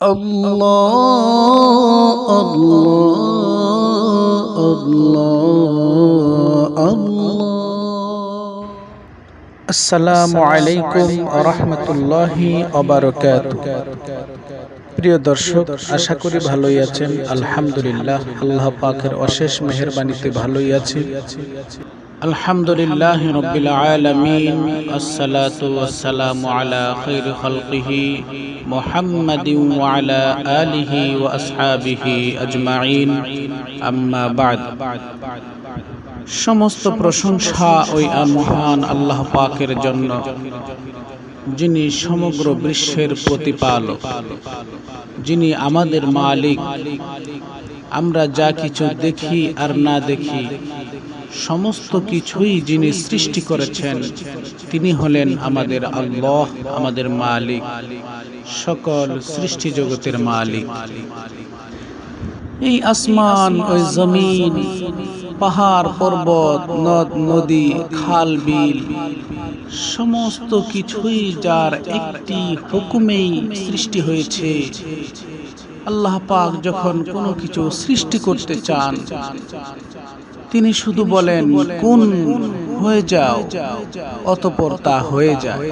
আল্লাহ আল্লাহ আল্লাহ আল্লাহ। আসসালামু আলাইকুম ওয়া রাহমাতুল্লাহি ওয়া বারাকাতুহু। প্রিয় দর্শক, আশা করি ভালোই আছেন। আলহামদুলিল্লাহ, আল্লাহ পাকের অশেষ মেহেরবানিতে ভালোই আছি। আলহামদুলিল্লাহি রাব্বিল আলামিন। আসসালাতু ওয়াসসালামু আলা খায়রি খালকিহি মুহাম্মাদিন ওয়া আলা আলিহি ওয়া আসহাবিহি আজমাইন। আম্মা বা'দ। সমস্ত প্রশংসা ওই মহান আল্লাহ পাকের জন্য, যিনি সমগ্র বিশ্বের প্রতিপালক, যিনি আমাদের মালিক। আমরা যা কিছু দেখি আর না দেখি, সমস্ত কিছুই যিনি সৃষ্টি করেছেন, তিনি হলেন আমাদের আল্লাহ, আমাদের মালিক, সকল সৃষ্টি জগতের মালিক। এই আসমান, ওই জমিন, পাহাড় পর্বত, নদ নদী, খাল বিল, সমস্ত কিছুই যার একটি হুকুমেই সৃষ্টি হয়েছে। আল্লাহ পাক যখন কোনো কিছু সৃষ্টি করতে চান, তিনি শুধু বলেন কুন, হয়ে যাও, অতঃপর তা হয়ে যায়।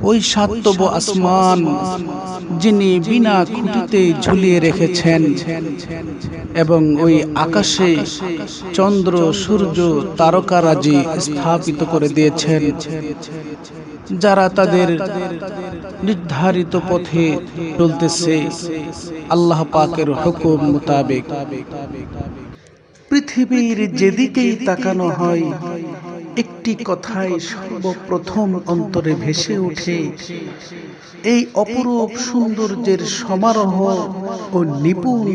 ওই সাতব আসমান যিনি বিনা খুঁটিতে ঝুলিয়ে রেখেছেন, এবং ওই আকাশে চন্দ্র সূর্য তারকারাজি স্থাপিত করে দিয়েছেন, যারা তাদের নির্ধারিত পথে চলতেছে আল্লাহ পাকের হুকুম মোতাবেক। পৃথিবীর যেদিকেই তাকানো হয়, একটি কথাই সর্বপ্রথম অন্তরে ভেসে ওঠে, এই অপরূপ সৌন্দর্যের সমারোহ ও নিপুণ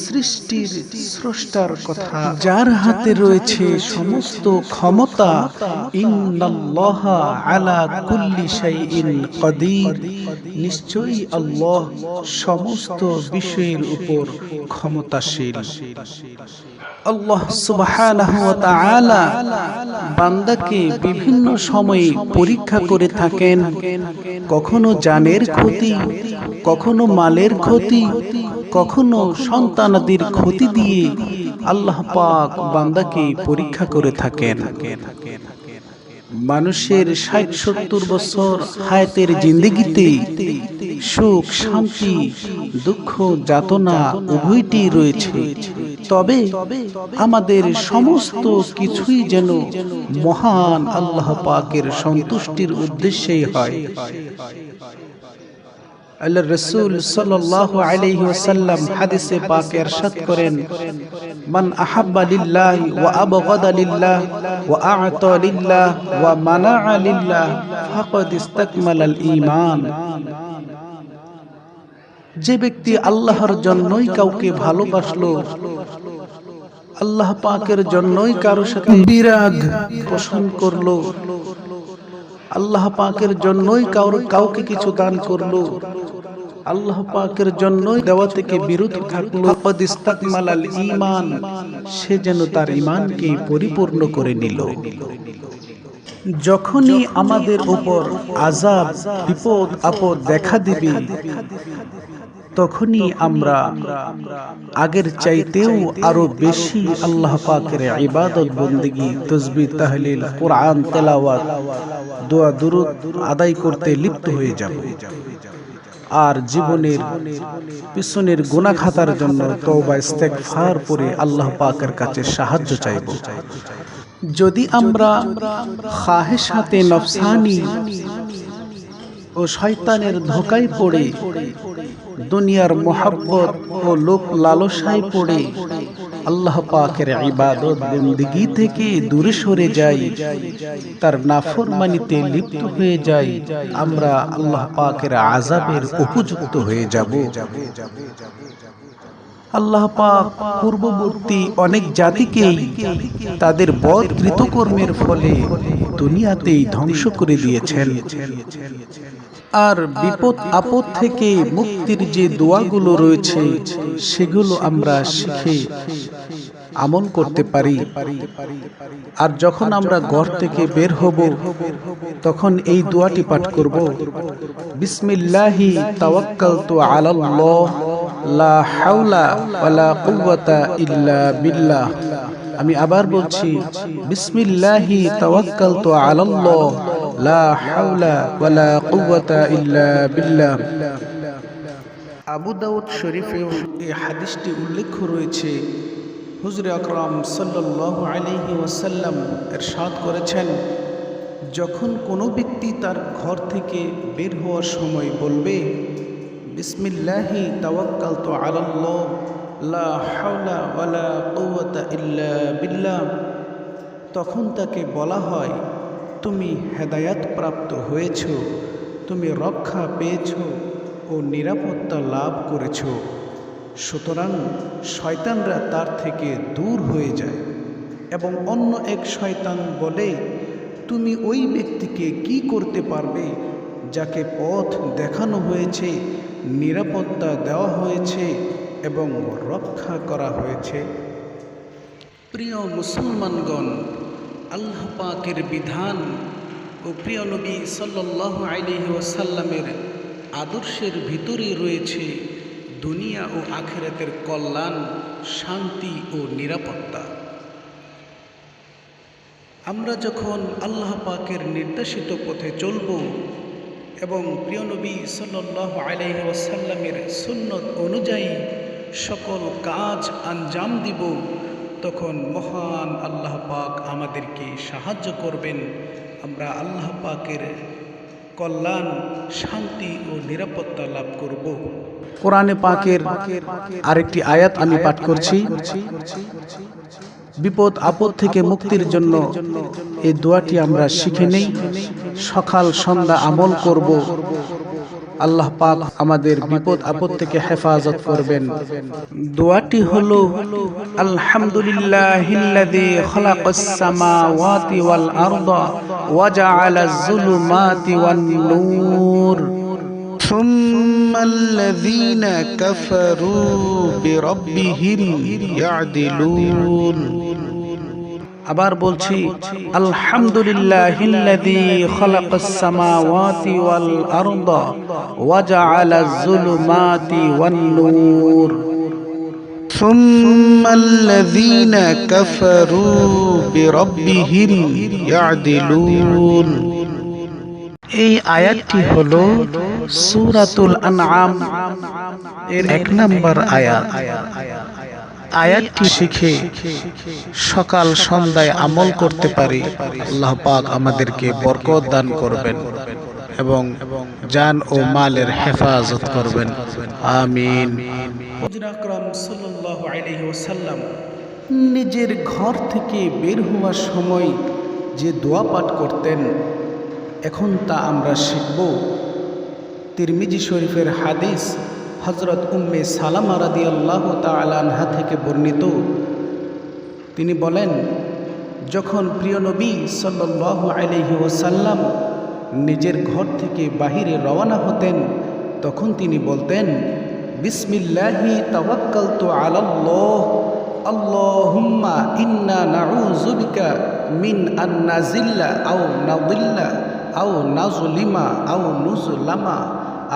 সৃষ্টির স্রষ্টার কথা, যার হাতে রয়েছে সমস্ত ক্ষমতা। ইন্নাল্লাহা আলা কুল্লি শাইইন কাদির। নিশ্চয়ই আল্লাহ সমস্ত বিষয়ের উপর ক্ষমতাশীল। আল্লাহ সুবহানাহু ওয়া তাআলা বান্দাকে বিভিন্ন সময়ে পরীক্ষা করে থাকেন। কখনো জানের ক্ষতি, কখনো মালের ক্ষতি, কখনো সন্তানাদির ক্ষতি দিয়ে আল্লাহ পাক বান্দাকে পরীক্ষা করে থাকেন। মানুষের ৬০-৭০ বছর হায়াতের জিন্দেগিতে সুখ, শান্তি, দুঃখ, যাতনা উভয়টি রয়েছে। তবে আমাদের সমস্ত কিছুই যেন মহান আল্লাহ পাকের সন্তুষ্টির উদ্দেশ্যেই হয়। আল্লাহর রাসূল সাল্লাল্লাহু আলাইহি ওয়াসাল্লাম হাদিসে পাকে ইরশাদ করেন, মান আহাব্বা লিল্লাহ ওয়া আবগাদা লিল্লাহ ওয়া আ'তা লিল্লাহ ওয়া মানা'a লিল্লাহ ফাকাদ ইসতাকমালাল ঈমান। যে ব্যক্তি আল্লাহর জন্যই কাউকে ভালোবাসলো, আল্লাহ পাকের জন্যই কারোর সাথে বিরাগ পোষণ করলো, আল্লাহ পাকের জন্যই কাউকে কিছু দান করলো, আল্লাহ পাকের জন্যই দেওয়া থেকে বিরত থাকলো, ফাকাদ ইসতাকমালাল ঈমান, সে যেন তার ঈমানকে পরিপূর্ণ করে নিল। যখনই আমাদের উপর আযাব, বিপদ আপদ দেখা দিবে, তখনই আমরা আগের চাইতেও আরো বেশি আল্লাহ পাকের ইবাদত, বন্দেগী, তাসবিহ, তাহলিল, কোরআন তেলাওয়াত, দোয়া দুরূদ আদায় করতে লিপ্ত হয়ে যাব। আর জীবনের পিছনের গুনাহ খাতার জন্য তওবা ইস্তেগফার করে আল্লাহ পাকের কাছে সাহায্য চাইব। যদি আমরা খাহেশাতে নফসানি ও শয়তানের ধোঁকায় পড়ে, দুনিয়ার মোহাব্বত ও লোক লালসায় পড়ে আল্লাহ পাকের ইবাদত বন্দেগী থেকে দূরে সরে যাই, তার নাফরমানিতে লিপ্ত হয়ে যাই, আমরা আল্লাহ পাকের আযাবের উপযুক্ত হয়ে যাব। আল্লাহ পাক পূর্ববর্তী অনেক জাতিকেই তাদের বদ কৃতকর্মের ফলে দুনিয়াতেই ধ্বংস করে দিয়েছেন। আর বিপদ আপদ থেকে মুক্তির যে দোয়াগুলো রয়েছে, সেগুলো আমরা শিখে আমল করতে পারি। আর যখন আমরা ঘর থেকে বের হব তখন এই দোয়াটি পাঠ করব, বিসমিল্লাহি তাওয়াক্কালতু আলাল্লাহ লা হাওলা ওয়ালা কুওয়াতা ইল্লা বিল্লাহ। আমি আবার বলছি, বিসমিল্লাহি তাওয়াক্কালতু আলাল্লাহ লা হাওলা ওয়ালা কুওয়াতা ইল্লা বিল্লাহ। আবু দাউদ শরীফেও এই হাদিসটি উল্লেখ রয়েছে। হুজুর আকরাম সাল্লাল্লাহু আলাইহি ওয়াসাল্লাম ইরশাদ করেছেন, যখন কোনো ব্যক্তি তার ঘর থেকে বের হওয়ার সময় বলবে, বিসমিল্লাহি তাওয়াক্কালতু আলাল্লাহ লা হাওলা ওয়ালা কুওয়াতা ইল্লা বিল্লাহ, তখন তাকে বলা হয়, তুমি হেদায়াত প্রাপ্ত হয়েছ, তুমি রক্ষা পেয়েছ ও নিরাপত্তা লাভ করেছ। সুতরাং শয়তানরা তার থেকে দূর হয়ে যায়। এবং অন্য এক শয়তান বলে, তুমি ওই ব্যক্তিকে কি করতে পারবে যাকে পথ দেখানো হয়েছে, নিরাপত্তা দেওয়া হয়েছে এবং রক্ষা করা হয়েছে। প্রিয় মুসলমানগণ, আল্লাহ পাকের বিধান ও প্রিয় নবী সাল্লাল্লাহু আলাইহি ওয়াসাল্লামের আদর্শের ভিতরে রয়েছে দুনিয়া ও আখিরাতের কল্যাণ, শান্তি ও নিরাপত্তা। আমরা যখন আল্লাহ পাকের নির্দেশিত পথে চলব এবং প্রিয় নবী সাল্লাল্লাহু আলাইহি ওয়াসাল্লামের সুন্নত অনুযায়ী সকল কাজ আঞ্জাম দিব, তখন মহান আল্লাহ পাক আমাদেরকে সাহায্য করবেন। আমরা আল্লাহ পাকের কল্যাণ, শান্তি ও নিরাপত্তা লাভ করব। কোরআনে পাকের আরেকটি আয়াত আমি পাঠ করছি। বিপদ আপদ থেকে মুক্তির জন্য এই দোয়াটি আমরা শিখে নেই, সকাল সন্ধ্যা আমল করব। আল্লাহ পাক আমাদের বিপদ আপদ থেকে হেফাজত করবেন। দোয়াটি হলো, আলহামদুলিল্লাহিল্লাযী খালাকাস সামাওয়াতি ওয়াল আরদা ওয়া জাআলাজ যুলুমাতি ওয়ান নূর সুম্মাল্লাযীনা কাফারু বিরাব্বিহিম ইয়াদিলুন। আবার বলছি, আলহামদুলিল্লাহিল্লাযী খালাকাস সামাওয়াতি ওয়াল আরদা ওয়া জাআলাজ যুলুমাতি ওয়ান নূর সুম্মাল্লাযীনা কাফারু বিরাব্বিহিম ইয়াদিলুন। এই আয়াতটি হলো সূরাতুল আনআম এর 1 নম্বর আয়াত। আয়াতটি শিখে সকাল সন্ধ্যায় আমল করতে পারি, আল্লাহ পাক আমাদেরকে বরকত দান করবেন এবং জান ও মালের হেফাজত করবেন। আমিন। হুজুর আকরাম সাল্লাল্লাহু আলাইহি ওয়াসাল্লাম নিজের ঘর থেকে বের হওয়ার সময় যে দোয়া পাঠ করতেন, এখন তা আমরা শিখব। তিরমিজি শরীফের হাদিস, হযরত উম্মে সালামা রাদিয়াল্লাহু তাআলা আনহা থেকে বর্ণিত। তিনি বলেন, যখন প্রিয় নবী সাল্লাল্লাহু আলাইহি ওয়াসাল্লাম নিজের ঘর থেকে বাহিরে রওনা হতেন, তখন তিনি বলতেন, বিসমিল্লাহি তাওয়াক্কালতু আলাল্লাহ আল্লাহুম্মা ইন্না নাউযু বিকা মিন আন নাযিল্লা আও নাদিল্লা আও নাজলিমা আও নুজলামা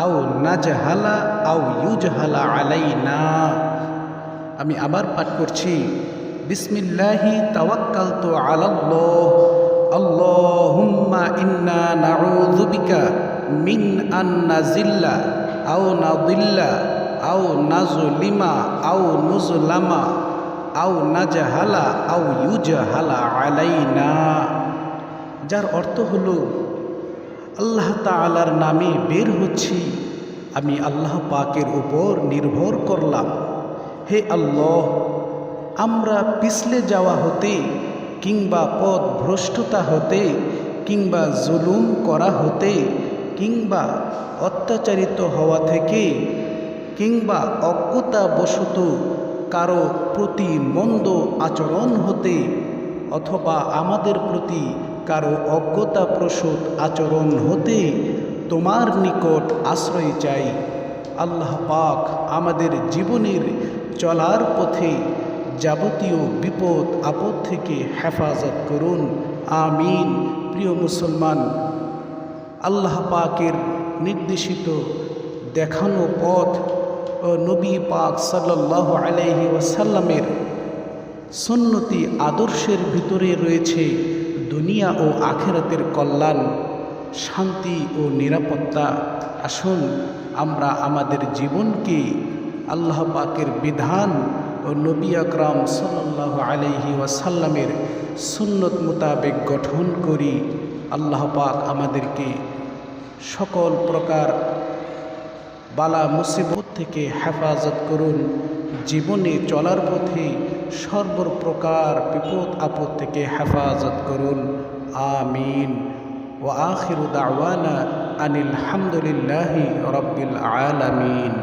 আও নাজহালা আও ইউজহালা আলাইনা। আমি আবার পাঠ করছি, বিসমিল্লাহি তাওয়াক্কালতু আলাল্লাহ আল্লাহুম্মা ইন্না নাউযু বিকা মিন আন নাযিল্লা আও নাদিল্লা আও নাজলিমা আও নুজলামা আও নাজহালা আও ইউজহালা আলাইনা। যার অর্থ হলো, আল্লাহ তাআলার নামে বের হচ্ছি, আমি আল্লাহ পাকের উপর নির্ভর করলাম। হে আল্লাহ, আমরা পিছলে যাওয়া হতে কিংবা পথ ভ্রষ্টতা হতে কিংবা জুলুম করা হতে কিংবা অত্যাচারিত হওয়া থেকে কিংবা অজ্ঞতাবশত কারো প্রতি মন্দ আচরণ হতে অথবা আমাদের প্রতি কারো অজ্ঞতাপ্রসূত আচরণ হতে তোমার নিকট আশ্রয় চাই। আল্লাহ পাক আমাদের জীবনের চলার পথে যাবতীয় বিপদ আপদ থেকে হেফাজত করুন। আমিন। প্রিয় মুসলমান, আল্লাহ পাকের নির্দেশিত দেখানো পথ ও নবী পাক সাল্লাল্লাহু আলাইহি ওয়াসাল্লামের সুন্নতি আদর্শের ভিতরে রয়েছে দুনিয়া ও আখিরাতের কল্যাণ, শান্তি ও নিরাপত্তা। আসুন আমরা আমাদের জীবনকে আল্লাহ পাকের বিধান ও নবী আকরাম সাল্লাল্লাহু আলাইহি ওয়াসাল্লামের সুন্নত মোতাবেক গঠন করি। আল্লাহ পাক আমাদেরকে সকল প্রকার বালা মুসিবত থেকে হেফাজত করুন। জীবনে চলার পথে সর্বপ্রকার বিপদ আপদ থেকে হেফাজত করুন। আমিন। ওয়া আখিরু দাওয়ানা আনিল হামদুলিল্লাহি রাব্বিল আলামিন।